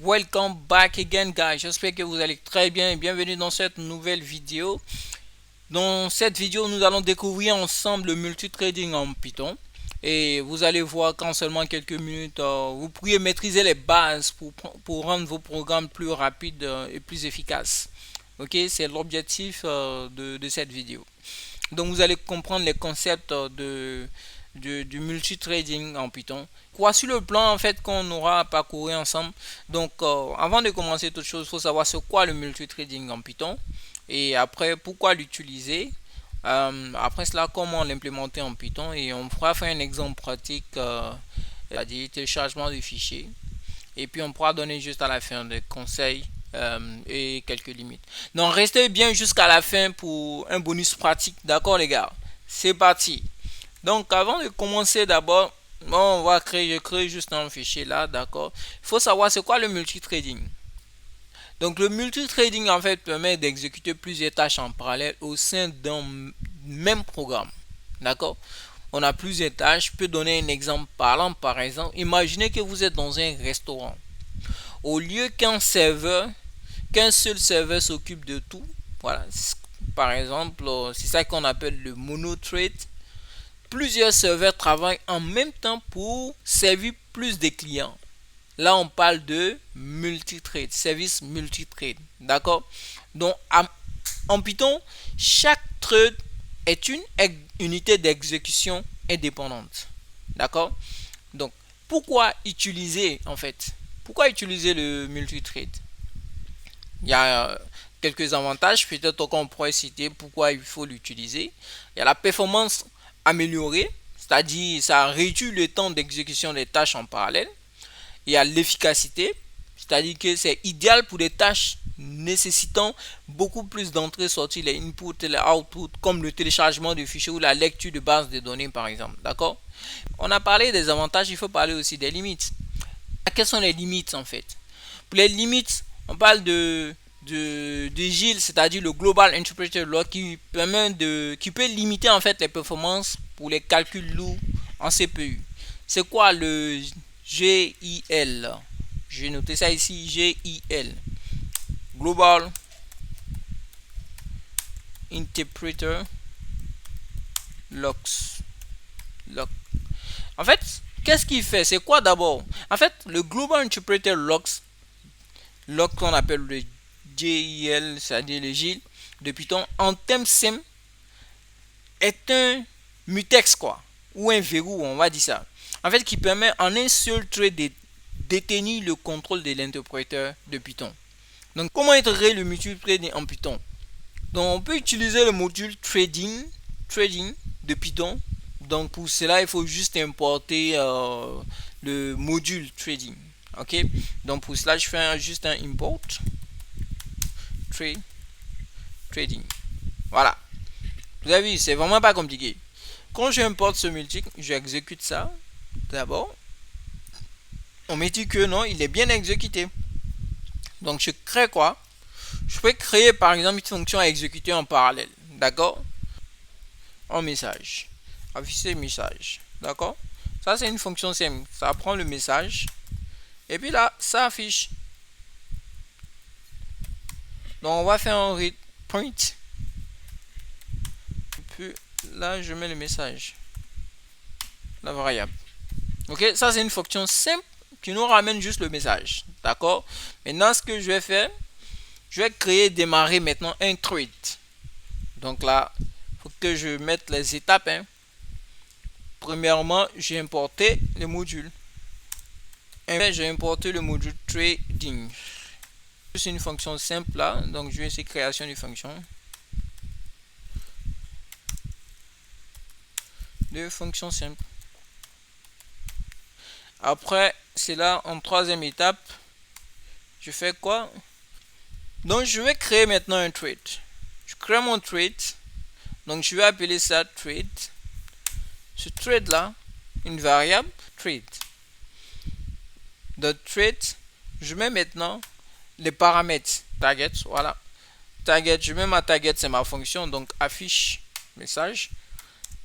Welcome back again guys, j'espère que vous allez très bien et bienvenue dans cette nouvelle vidéo. Dans cette vidéo, nous allons découvrir ensemble le multitrading en Python. Et vous allez voir qu'en seulement quelques minutes, vous pourriez maîtriser les bases pour rendre vos programmes plus rapides et plus efficaces. Ok, c'est l'objectif de cette vidéo. Donc vous allez comprendre les concepts du multitrading en Python. Voici le plan en fait qu'on aura à parcourir ensemble. Donc avant de commencer toute chose, il faut savoir c'est quoi le multitrading en Python et après pourquoi l'utiliser. Après cela, comment l'implémenter en Python et on pourra faire un exemple pratique, c'est-à-dire téléchargement de fichiers. Et puis on pourra donner juste à la fin des conseils et quelques limites. Donc restez bien jusqu'à la fin pour un bonus pratique, d'accord les gars? C'est parti. Donc avant de commencer d'abord, on va créer, je crée juste un fichier là, d'accord? Il faut savoir c'est quoi le multitrading. Donc le multitrading en fait permet d'exécuter plusieurs tâches en parallèle au sein d'un même programme. D'accord? On a plusieurs tâches. Je peux donner un exemple parlant. Par exemple, imaginez que vous êtes dans un restaurant. Au lieu qu'un seul serveur s'occupe de tout, voilà. Par exemple, c'est ça qu'on appelle le monotrade. Plusieurs serveurs travaillent en même temps pour servir plus de clients. Là, on parle de multitrade, service multitrade. D'accord? Donc, en Python, chaque thread est une unité d'exécution indépendante. D'accord? Donc, pourquoi utiliser en fait? Pourquoi utiliser le multitrade? Il y a quelques avantages, peut-être qu'on pourrait citer pourquoi il faut l'utiliser. Il y a la performance améliorée, c'est-à-dire ça réduit le temps d'exécution des tâches en parallèle. Il y a l'efficacité, c'est-à-dire que c'est idéal pour des tâches nécessitant beaucoup plus d'entrées-sorties, les inputs et les outputs, comme le téléchargement de fichiers ou la lecture de bases de données par exemple. D'accord? On a parlé des avantages, il faut parler aussi des limites. Quelles sont les limites en fait? Pour les limites, on parle de GIL, c'est-à-dire le Global Interpreter Lock, qui peut limiter en fait les performances pour les calculs lourds en CPU. C'est quoi le GIL? Je vais noter ça ici, GIL. Global Interpreter Locks. Lock. En fait, qu'est-ce qu'il fait? C'est quoi d'abord? En fait, le Global Interpreter Locks, qu'on appelle le GIL, c'est-à-dire le GIL de Python, en termes simples, est un mutex quoi, ou un verrou, on va dire ça. En fait, qui permet en un seul trait de détenir le contrôle de l'interpréteur de Python. Donc, comment intégrer le multitrading en Python? Donc, on peut utiliser le module trading de Python. Donc, pour cela, il faut juste importer le module trading. Ok, donc pour cela, je fais juste un import trading. Voilà. Vous avez vu, c'est vraiment pas compliqué. Quand j'importe ce multi, j'exécute ça. D'abord, on me dit que non, il est bien exécuté. Donc je crée quoi? Je peux créer par exemple une fonction à exécuter en parallèle. D'accord? En message. Afficher message. D'accord? Ça c'est une fonction simple. Ça prend le message. Et puis là, ça affiche. Donc on va faire un read point. Et puis là, je mets le message. La variable. Ok, ça c'est une fonction simple qui nous ramène juste le message. D'accord? Maintenant, ce que je vais faire, je vais démarrer maintenant un thread. Donc là, il faut que je mette les étapes. Premièrement, j'ai importé le module. Et j'ai importé le module trading. C'est une fonction simple là. Donc je vais essayer création de fonction. De fonction simple. Après, c'est là en troisième étape. Je fais quoi? Donc je vais créer maintenant un thread. Je crée mon thread. Donc je vais appeler ça thread. Ce thread là, une variable thread. Dans thread, je mets maintenant les paramètres target. Voilà. Target, je mets ma target, c'est ma fonction. Donc affiche message.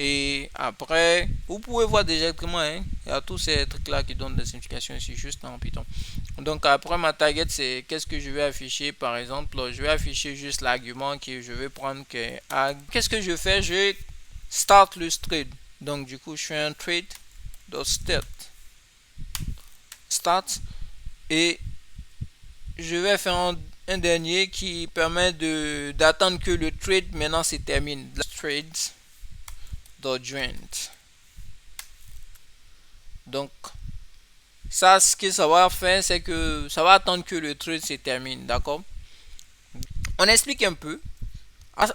Et après, vous pouvez voir directement, hein, il y a tous ces trucs là qui donnent des indications ici juste en Python. Donc après ma target, c'est qu'est-ce que je vais afficher. Par exemple, je vais afficher juste l'argument que je vais prendre. Qu'est-ce que je fais? Je start le thread. Donc du coup, je fais un thread start et je vais faire un dernier qui permet d'attendre que le thread maintenant se termine. Threads.joint. Donc ça, ce que ça va faire, c'est que ça va attendre que le thread se termine, d'accord? On explique un peu.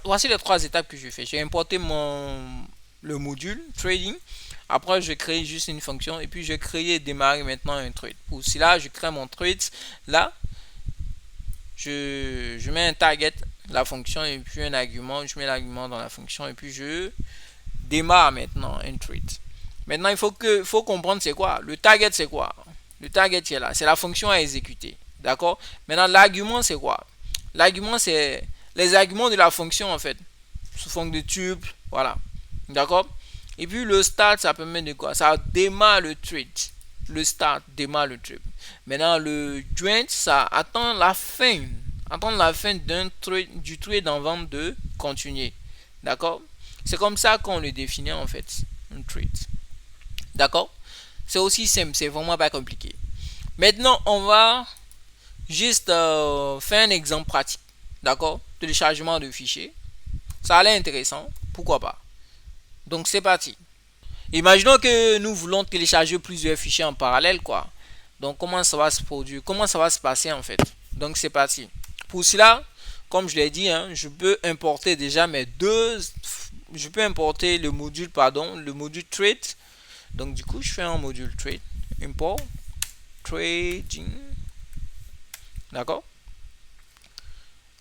Voici les 3 étapes que je fais. J'ai importé le module trading. Après, je crée juste une fonction et puis je crée et démarrer maintenant un thread. Pour cela, je crée mon thread. Là, je mets un target, la fonction, et puis un argument. Je mets l'argument dans la fonction et puis je démarre maintenant un thread. Maintenant, il faut comprendre c'est quoi. Le target, c'est quoi? Le target est là. C'est la fonction à exécuter. D'accord? Maintenant, l'argument, c'est quoi? L'argument, c'est les arguments de la fonction, en fait. Sous forme de tuple. Voilà. D'accord? Et puis, le start, ça permet de quoi? Ça démarre le thread. Le start démarre le thread. Maintenant, le join, ça attend la fin. Attend la fin du thread avant de continuer. D'accord? C'est comme ça qu'on le définit, en fait. Un thread. D'accord? C'est aussi simple, c'est vraiment pas compliqué. Maintenant, on va juste faire un exemple pratique. D'accord? Téléchargement de fichiers. Ça a l'air intéressant. Pourquoi pas? Donc, c'est parti. Imaginons que nous voulons télécharger plusieurs fichiers en parallèle, quoi. Donc, comment ça va se produire? Comment ça va se passer, en fait? Donc, c'est parti. Pour cela, comme je l'ai dit, hein, je peux importer déjà je peux importer le module thread. Donc, du coup, je fais un module thread. Import trading. D'accord?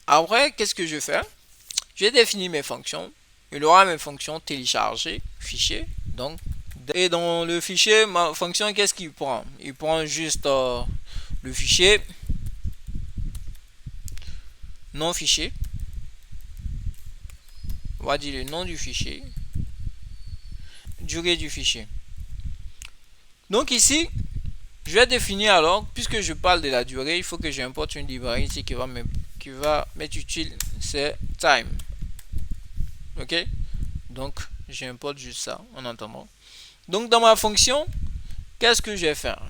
Après, qu'est-ce que je fais? Je définis mes fonctions. Il aura mes fonctions télécharger fichier. Donc, et dans le fichier, ma fonction, qu'est-ce qu'il prend? Il prend juste le fichier, non fichier. On va dire le nom du fichier, durée du fichier. Donc ici, je vais définir alors, puisque je parle de la durée, il faut que j'importe une librairie ici qui va m'être utile, c'est time. Ok? Donc, j'importe juste ça en attendant. Donc, dans ma fonction, qu'est-ce que je vais faire?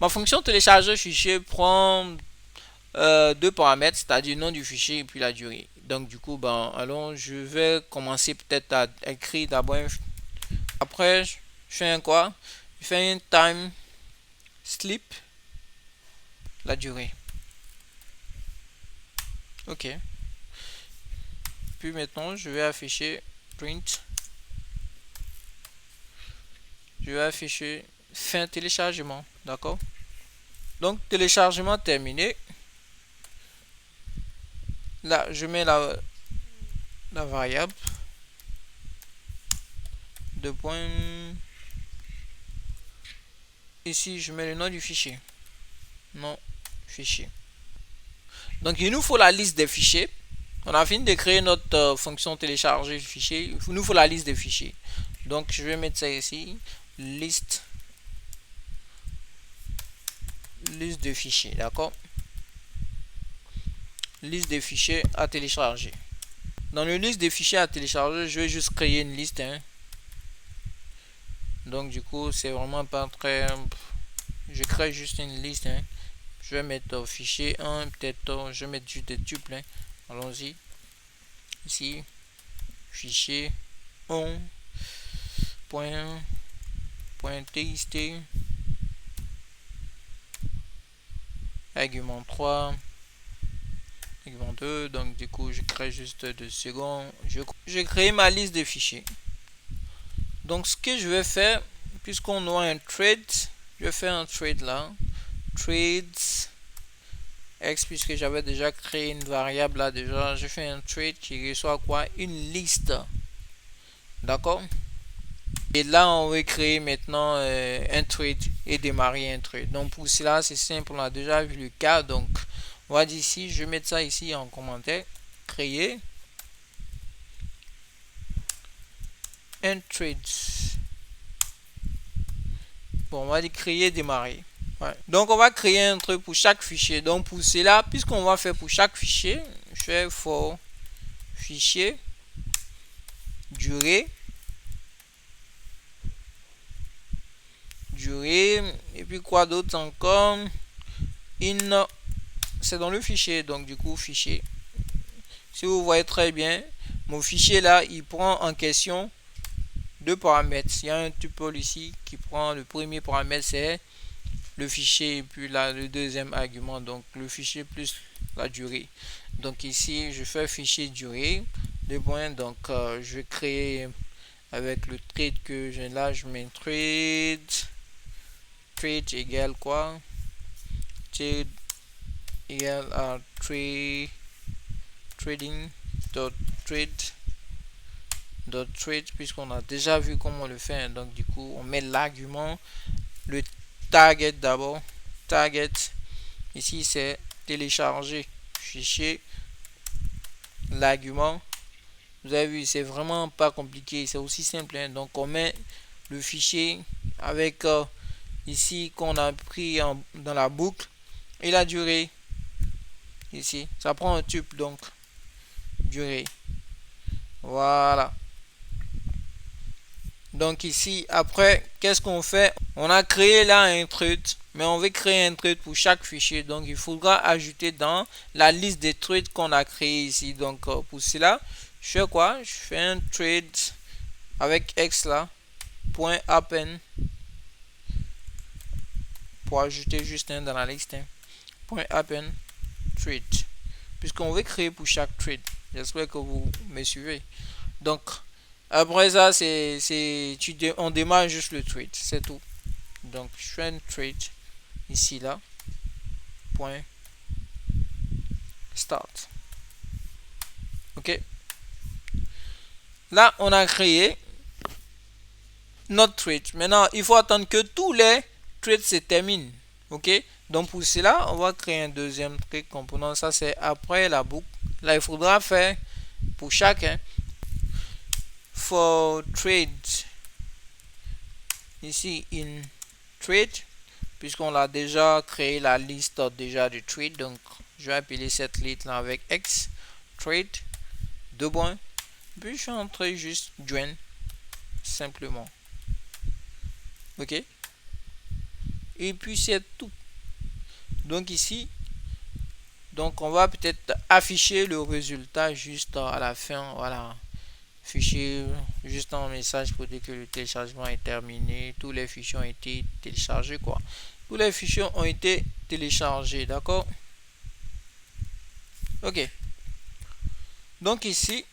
Ma fonction télécharger fichier prend 2 paramètres, c'est-à-dire le nom du fichier et puis la durée. Donc, du coup, alors, je vais commencer peut-être à écrire d'abord. Après, je fais un quoi? Je fais un time sleep, la durée. Ok. Puis maintenant, je vais afficher print. Je vais afficher fin téléchargement. D'accord? Donc, téléchargement terminé. Là, je mets la variable de point. Ici, je mets le nom du fichier. Nom fichier. Donc, il nous faut la liste des fichiers. On a fini de créer notre fonction télécharger fichier. Il nous faut la liste des fichiers. Donc, je vais mettre ça ici. Liste de fichiers. D'accord? Liste des fichiers à télécharger. Dans le liste des fichiers à télécharger, je vais juste créer une liste. Hein. Donc, du coup, c'est vraiment pas très. Je crée juste une liste. Hein. Je vais mettre fichier 1. Peut-être, je vais mettre juste des tuples. Hein. Allons-y. Ici, fichier 1. .txt argument 3 argument 2. Donc du coup je crée juste 2 secondes, je crée ma liste de fichiers. Donc ce que je vais faire, puisqu'on a un thread, je vais faire un thread là, threads x, puisque j'avais déjà créé une variable là déjà, je fais un thread qui reçoit quoi? Une liste. D'accord? Et là, on va créer maintenant un thread et démarrer un thread. Donc pour cela, c'est simple, on a déjà vu le cas. Donc on va dire ici, je vais mettre ça ici en commentaire. Créer. un thread. Bon, on va dire créer, démarrer. Ouais. Donc, on va créer un truc pour chaque fichier. Donc, pour cela, puisqu'on va faire pour chaque fichier, je fais for fichier, durée, et puis quoi d'autre encore? In, c'est dans le fichier. Donc, du coup, fichier. Si vous voyez très bien, mon fichier là, il prend en question deux paramètres. Il y a un tuple ici qui prend le premier paramètre, c'est le fichier, et puis là le deuxième argument, donc le fichier plus la durée. Donc ici je fais fichier durée, deux points. Donc je vais créer avec le thread que j'ai là, je mets thread égale quoi, thread égale à trading dot thread puisqu'on a déjà vu comment on le fait. Donc du coup on met l'argument, le target d'abord. Target ici c'est télécharger fichier, l'argument. Vous avez vu, c'est vraiment pas compliqué, c'est aussi simple, hein. Donc on met le fichier avec ici qu'on a pris dans la boucle et la durée. Ici ça prend un tuple, donc durée, voilà. Donc ici après qu'est-ce qu'on fait? On a créé là un thread, mais on veut créer un thread pour chaque fichier. Donc il faudra ajouter dans la liste des threads qu'on a créé ici. Donc pour cela je fais quoi? Je fais un thread avec x là, point append, pour ajouter juste un dans la liste, hein. Point append thread, puisqu'on veut créer pour chaque thread. J'espère que vous me suivez. Donc après ça on démarre juste le thread, c'est tout. Donc je fais un thread ici là, point start. Ok, là on a créé notre thread. Maintenant il faut attendre que tous les threads se terminent. Ok, donc pour cela on va créer un deuxième thread component. Ça c'est après la boucle. Là il faudra faire pour chacun for thread ici in thread, puisqu'on a déjà créé la liste déjà de thread. Donc je vais appeler cette liste là avec x thread, deux points, puis je suis entré juste join simplement. Ok, et puis c'est tout. Donc ici, donc on va peut-être afficher le résultat juste à la fin. Voilà, fichier, juste un message pour dire que le téléchargement est terminé, tous les fichiers ont été téléchargés, quoi. Tous les fichiers ont été téléchargés, d'accord. Ok, donc ici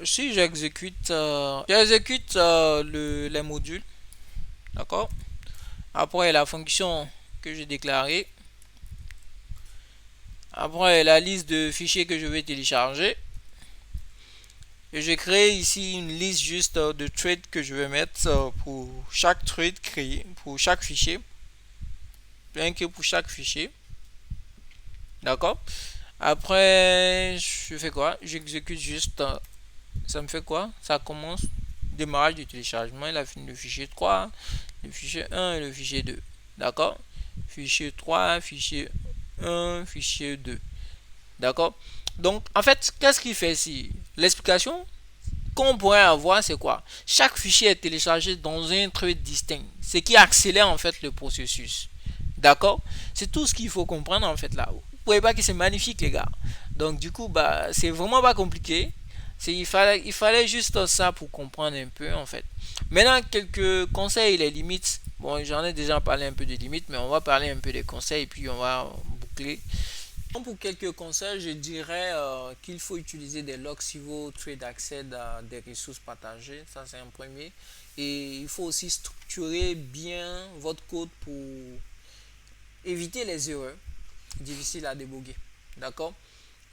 si j'exécute les modules, d'accord. Après la fonction que j'ai déclarée, après la liste de fichiers que je vais télécharger, et je crée ici une liste juste de threads que je vais mettre pour chaque thread créé, pour chaque fichier, bien que pour chaque fichier, d'accord. Après je fais quoi? J'exécute juste, ça me fait quoi? Ça commence démarrage du téléchargement. Il a fini le fichier 3, le fichier 1 et le fichier 2, d'accord. Fichier 3, fichier 1, fichier 2, d'accord. Donc en fait qu'est-ce qu'il fait ici? L'explication qu'on pourrait avoir, c'est quoi? Chaque fichier est téléchargé dans un thread distinct, ce qui accélère en fait le processus, d'accord. C'est tout ce qu'il faut comprendre en fait là. Vous voyez pas que c'est magnifique les gars? Donc du coup c'est vraiment pas compliqué. Il fallait juste ça pour comprendre un peu en fait. Maintenant quelques conseils, les limites. Bon, j'en ai déjà parlé un peu des limites, mais on va parler un peu des conseils et puis on va boucler. Donc, pour quelques conseils, je dirais qu'il faut utiliser des logs si vos trades accèdent à des ressources partagées. Ça, c'est un premier. Et il faut aussi structurer bien votre code pour éviter les erreurs difficiles à déboguer. D'accord?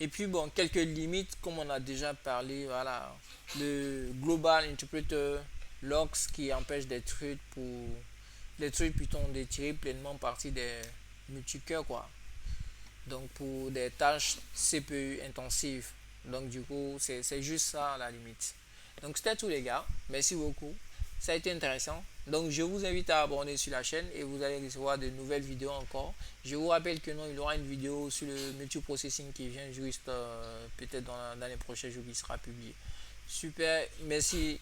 Et puis, bon, quelques limites, comme on a déjà parlé. Voilà. Le Global Interpreter Logs qui empêche des trades pour les trades Python de tirer pleinement parti des multicœurs, quoi. Donc pour des tâches CPU intensives. Donc du coup c'est juste ça à la limite. Donc c'était tout les gars, merci beaucoup, ça a été intéressant. Donc je vous invite à abonner sur la chaîne et vous allez recevoir de nouvelles vidéos encore. Je vous rappelle que non, il y aura une vidéo sur le multiprocessing qui vient juste peut-être dans les prochains jours qui sera publié. Super, merci.